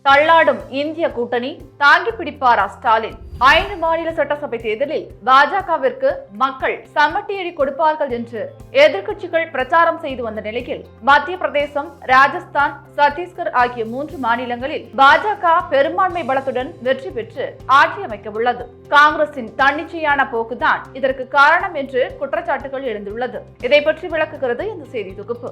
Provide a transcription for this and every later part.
தள்ளாடும் இந்திய கூட்டணி தாங்கி பிடிப்பாரா ஸ்டாலின்? 5 மாநில சட்டசபை தேர்தலில் பாஜகவிற்கு மக்கள் சம்மட்டியடி கொடுப்பார்கள் என்று எதிர்க்கட்சிகள் பிரச்சாரம் செய்து வந்த நிலையில் மத்திய பிரதேசம், ராஜஸ்தான், சத்தீஸ்கர் ஆகிய 3 மாநிலங்களில் பாஜக பெரும்பான்மை பலத்துடன் வெற்றி பெற்று ஆட்சி அமைக்க உள்ளது. காங்கிரசின் தன்னிச்சையான போக்குதான் இதற்கு காரணம் என்று குற்றச்சாட்டுகள் எழுந்துள்ளது. இதை பற்றி விளக்குகிறது இந்த செய்தி தொகுப்பு.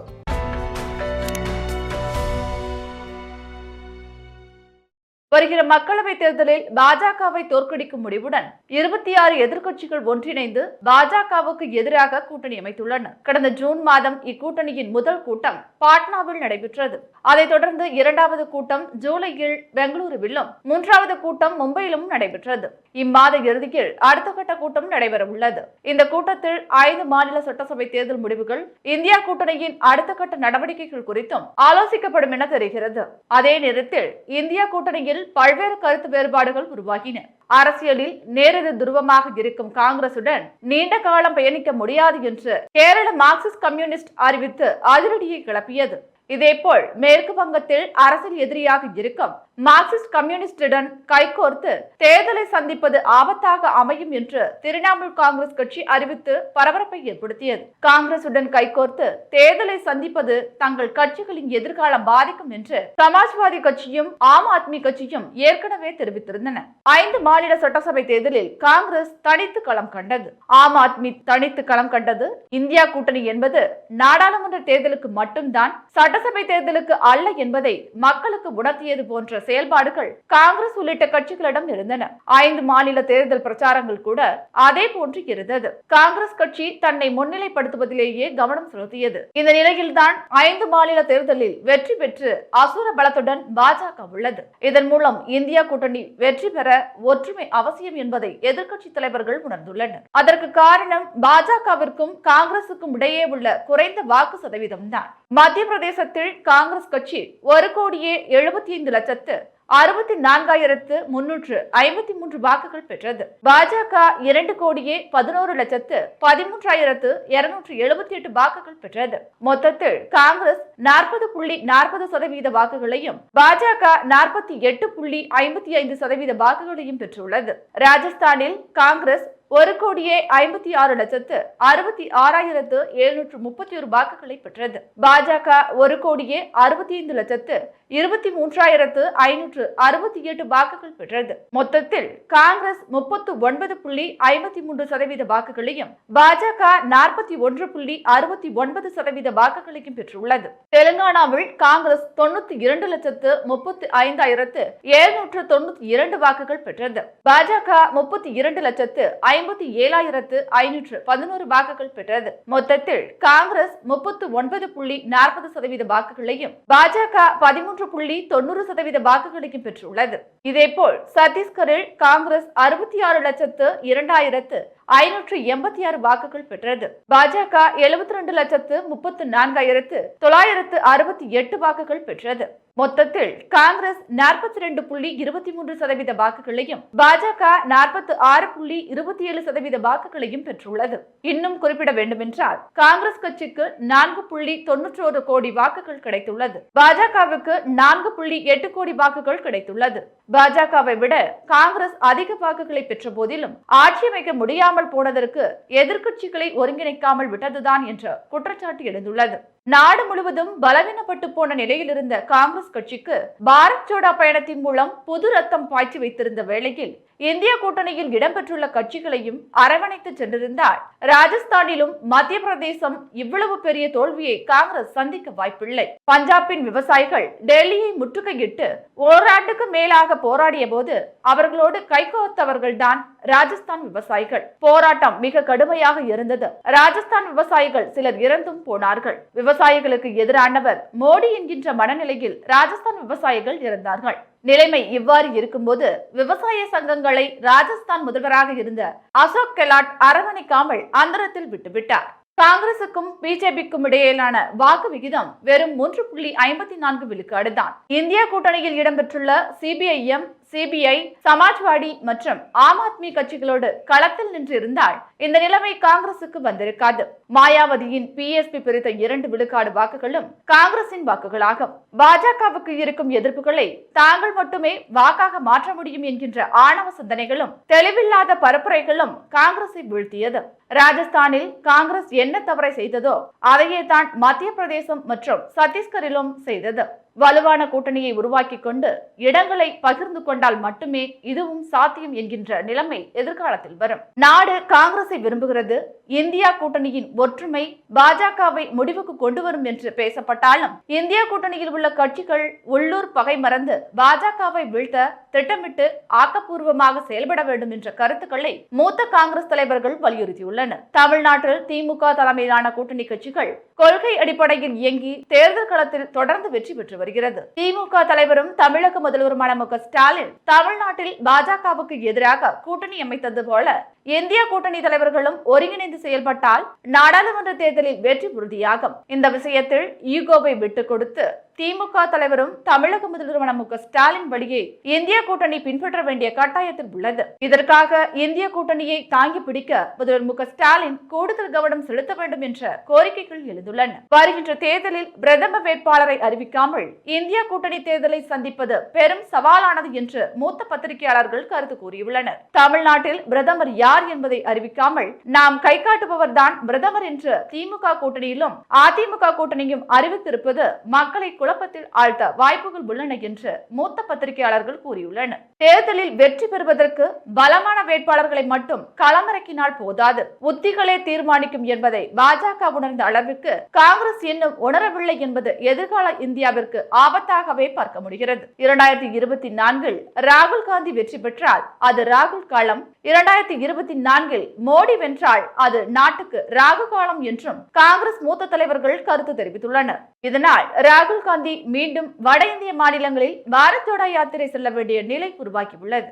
வருகிற மக்களவைத் தேர்தலில் பாஜகவை தோற்கடிக்கும் முடிவுடன் 26 எதிர்க்கட்சிகள் ஒன்றிணைந்து பாஜகவுக்கு எதிராக கூட்டணி அமைத்துள்ளன. கடந்த ஜூன் மாதம் இக்கூட்டணியின் முதல் கூட்டம் பாட்னாவில் நடைபெற்றது. அதைத் தொடர்ந்து 2வது கூட்டம் ஜூலையில் பெங்களூருவிலும், 3வது கூட்டம் மும்பையிலும் நடைபெற்றது. இம்மாத இறுதியில் அடுத்த கட்ட கூட்டம் நடைபெற உள்ளது. இந்த கூட்டத்தில் 5 மாநில சட்டசபை தேர்தல் முடிவுகள், இந்தியா கூட்டணியின் அடுத்த கட்ட நடவடிக்கைகள் குறித்தும் ஆலோசிக்கப்படும் என தெரிகிறது. அதே நேரத்தில் இந்தியா கூட்டணியில் பல்வேறு கருத்து வேறுபாடுகள் உருவாகின. அரசியலில் நேரெதிர் துருவமாக இருக்கும் காங்கிரசுடன் நீண்ட காலம் பயணிக்க முடியாது என்று கேரள மார்க்சிஸ்ட் கம்யூனிஸ்ட் அறிவித்து அதிரடியை கிளப்பியது. இதேபோல் மேற்கு வங்கத்தில் அரசியல் எதிரியாக இருக்கும் மார்க்சிஸ்ட் கம்யூனிஸ்டுடன் கைகோர்த்து தேர்தலை சந்திப்பது ஆபத்தாக அமையும் என்று திரிணாமுல் காங்கிரஸ் கட்சி அறிவித்து பரபரப்பை ஏற்படுத்தியது. காங்கிரசுடன் கைகோர்த்து தேர்தலை சந்திப்பது தங்கள் கட்சிகளின் எதிர்காலம் பாதிக்கும் என்று சமாஜ்வாதி கட்சியும் ஆம் ஆத்மி கட்சியும் ஏற்கனவே தெரிவித்திருந்தன. 5 மாநில சட்டசபை தேர்தலில் காங்கிரஸ் தனித்து களம் கண்டது. ஆம் ஆத்மி தனித்து களம் கண்டது. இந்தியா கூட்டணி என்பது நாடாளுமன்ற தேர்தலுக்கு மட்டும்தான், சட்டசபை தேர்தலுக்கு அல்ல என்பதை மக்களுக்கு உணர்த்தியது போன்ற செயல்பாடுகள் காங்கிரஸ் உள்ளிட்ட கட்சிகளிடம் இருந்தன. 5 மாநில தேர்தல் பிரச்சாரங்கள் கூட அதே போன்று இருந்தது. காங்கிரஸ் கட்சி தன்னை முன்னிலைப்படுத்துவதிலேயே கவனம் செலுத்தியது. இந்த நிலையில்தான் 5 மாநில தேர்தலில் வெற்றி பெற்று அசுர பலத்துடன் பாஜக உள்ளது. இதன் மூலம் இந்தியா கூட்டணி வெற்றி பெற ஒற்றுமை அவசியம் என்பதை எதிர்க்கட்சி தலைவர்கள் உணர்ந்துள்ளனர். அதற்கு காரணம் பாஜகவிற்கும் காங்கிரசுக்கும் இடையே உள்ள குறைந்த வாக்கு சதவீதம் தான். மத்திய பிரதேசத்தில் காங்கிரஸ் கட்சி 1,75,64,353 வாக்குகள் பெற்றது. பாஜக 2,11,13,278 வாக்குகள் பெற்றது. மொத்தத்தில் காங்கிரஸ் 40.40% வாக்குகளையும் பாஜக 48.55% வாக்குகளையும் பெற்றுள்ளது. ராஜஸ்தானில் காங்கிரஸ் 1,56,66,731 வாக்குகளை பெற்றது. பாஜக 1,65,23,568 வாக்குகள் பெற்றது. மொத்தத்தில் காங்கிரஸ் 39.53% வாக்குகளையும் பாஜக 41.69% வாக்குகளையும் பெற்றுள்ளது. தெலுங்கானாவில் காங்கிரஸ் 92,35,792 வாக்குகள் பெற்றது. பாஜக 32,57,511 வாக்குகள் பெற்றது. மொத்தத்தில் காங்கிரஸ் 39.40% வாக்குகளையும் பாஜக 13.90% வாக்குகளையும் பெற்றுள்ளது. இதேபோல் சத்தீஸ்கரில் காங்கிரஸ் 66,02,586 வாக்குகள் பெற்றது. பாஜக 72,34,968 வாக்குகள் பெற்றது. மொத்தத்தில் காங்கிரஸ் 42.23% வாக்குகளையும் பாஜக 46.27% வாக்குகளையும் பெற்றுள்ளது. இன்னும் குறிப்பிட வேண்டுமென்றால் காங்கிரஸ் கட்சிக்கு 4.91 கோடி வாக்குகள் கிடைத்துள்ளது. பாஜகவுக்கு 4.8 கோடி வாக்குகள் கிடைத்துள்ளது. பாஜகவை விட காங்கிரஸ் அதிக வாக்குகளை பெற்ற போதிலும் ஆட்சி அமைக்க முடியாமல் போனதற்கு எதிர்க்கட்சிகளை ஒருங்கிணைக்காமல் விட்டதுதான் என்ற குற்றச்சாட்டு எழுந்துள்ளது. நாடு முழுவதும் பலவீனப்பட்டு போன நிலையில் இருந்த காங்கிரஸ் கட்சிக்கு பாரத் ஜோடோ பயணத்தின் மூலம் புது ரத்தம் பாய்ச்சி வைத்திருந்த வேளையில் இந்திய கூட்டணியில் இடம்பெற்றுள்ள கட்சிகளையும் அரவணைத்து சென்றிருந்தால் ராஜஸ்தானிலும் மத்திய பிரதேசம் இவ்வளவு பெரிய தோல்வியை காங்கிரஸ் சந்திக்க வாய்ப்பில்லை. பஞ்சாபின் விவசாயிகள் டெல்லியை முற்றுகையிட்டு ஓராண்டுக்கு மேலாக போராடிய போது அவர்களோடு கைகோர்த்தவர்கள் தான் ராஜஸ்தான் விவசாயிகள். போராட்டம் மிக கடுமையாக இருந்தது. ராஜஸ்தான் விவசாயிகள் சிலர் இறந்தும் போனார்கள். விவசாயிகளுக்கு எதிரானவர் மோடி என்கின்ற மனநிலையில் ராஜஸ்தான் விவசாயிகள் இருந்தார்கள். நிலைமை இவ்வாறு இருக்கும்போது விவசாய சங்கங்களை ராஜஸ்தான் முதல்வராக இருந்த அசோக் கெலாட் அரவணைக்காமல் அந்தரத்தில் விட்டுவிட்டார். காங்கிரசுக்கும் பிஜேபிக்கும் இடையிலான வாக்கு விகிதம் வெறும் 3.54 விழுக்காடு தான். இந்தியா கூட்டணியில் இடம்பெற்றுள்ள சிபிஐஎம், சிபிஐ, சமாஜ்வாடி மற்றும் ஆம் ஆத்மி கட்சிகளோடு களத்தில் நின்று இருந்தால் இந்த நிலைமை காங்கிரசுக்கு வந்திருக்காது. மாயாவதியின் பிஎஸ்பி பிரித்த 2 விழுக்காடு வாக்குகளும் காங்கிரசின் வாக்குகளாகும். பாஜகவுக்கு இருக்கும் எதிர்ப்புகளை தாங்கள் மட்டுமே வாக்காக மாற்ற முடியும் என்கின்ற ஆணவ சிந்தனைகளும் தெளிவில்லாத பரப்புரைகளும் காங்கிரஸை வீழ்த்தியது. ராஜஸ்தானில் காங்கிரஸ் என்ன தவறை செய்ததோ அதையே தான் மத்திய பிரதேசம் மற்றும் சத்தீஸ்கரிலும் செய்தது. வலுவான கூட்டணியை உருவாக்கி கொண்டு இடங்களை பகிர்ந்து கொண்டால் மட்டுமே இதுவும் சாத்தியம் என்கின்ற நிலைமை எதிர்காலத்தில் வரும். நாடு காங்கிரஸை விரும்புகிறது. இந்தியா கூட்டணியின் ஒற்றுமை பாஜகவை முடிவுக்கு கொண்டு வரும் என்று பேசப்பட்டாலும் இந்தியா கூட்டணியில் உள்ள கட்சிகள் உள்ளூர் பகை மறந்து பாஜகவை வீழ்த்த திட்டமிட்டு ஆக்கப்பூர்வமாக செயல்பட வேண்டும் என்ற கருத்துக்களை மூத்த காங்கிரஸ் தலைவர்கள் வலியுறுத்தியுள்ளனர். தமிழ்நாட்டில் திமுக தலைமையிலான கூட்டணி கட்சிகள் கொள்கை அடிப்படையில் இயங்கி தேர்தல் களத்தில் தொடர்ந்து வெற்றி பெற்று வருகிறது. திமுக தலைவரும் தமிழக முதல்வருமான மு.க. ஸ்டாலின் தமிழ்நாட்டில் பாஜகவுக்கு எதிராக கூட்டணி அமைத்தது போல இந்திய கூட்டணி தலைவர்களும் ஒருங்கிணைந்து செயல்பட்டால் நாடாளுமன்ற தேர்தலில் வெற்றி உறுதியாகும். இந்த விஷயத்தில் ஈகோவை விட்டுக் கொடுத்து திமுக தலைவரும் தமிழக முதல்வருமான மு.க. ஸ்டாலின் வழியை இந்திய கூட்டணி பின்பற்ற வேண்டிய கட்டாயத்தில் உள்ளது. இதற்காக இந்திய கூட்டணியை தாங்கி பிடிக்க முதல்வர் மு.க. ஸ்டாலின் கூடுதல் கவனம் செலுத்த வேண்டும் என்ற கோரிக்கைகள் எழுந்துள்ளன. வருகின்ற தேர்தலில் பிரதம வேட்பாளரை அறிவிக்காமல் இந்திய கூட்டணி தேர்தலை சந்திப்பது பெரும் சவாலானது என்று மூத்த பத்திரிகையாளர்கள் கருத்து கூறியுள்ளனர். தமிழ்நாட்டில் பிரதமர் யார் என்பதை அறிவிக்காமல் நாம் கை காட்டுபவர் தான் பிரதமர் என்று திமுக கூட்டணியிலும் அதிமுக கூட்டணியும் அறிவித்திருப்பது மக்களை குழப்பத்தில் ஆழ்த்த வாய்ப்புகள் உள்ளன என்று மூத்த பத்திரிகையாளர்கள் கூறியுள்ளனர். தேர்தலில் வெற்றி பெறுவதற்கு பலமான வேட்பாளர்களை மட்டும் களமிறக்கினால் போதாது, உத்திகளே தீர்மானிக்கும் என்பதை பாஜக உணர்ந்த அளவுக்கு காங்கிரஸ் இன்னும் உணரவில்லை என்பது எதிர்கால இந்தியாவிற்கு ஆபத்தாகவே பார்க்க முடிகிறது. 2024 ராகுல் காந்தி வெற்றி பெற்றால் அது ராகுல் காலம், 2024 மோடி வென்றால் அது நாட்டுக்கு ராகு காலம் என்றும் காங்கிரஸ் மூத்த தலைவர்கள் கருத்து தெரிவித்துள்ளனர். இதனால் ராகுல் காந்தி மீண்டும் வட இந்திய மாநிலங்களில் பாரத் ஜோடோ யாத்திரை செல்ல வேண்டிய நிலை உருவாகியுள்ளது.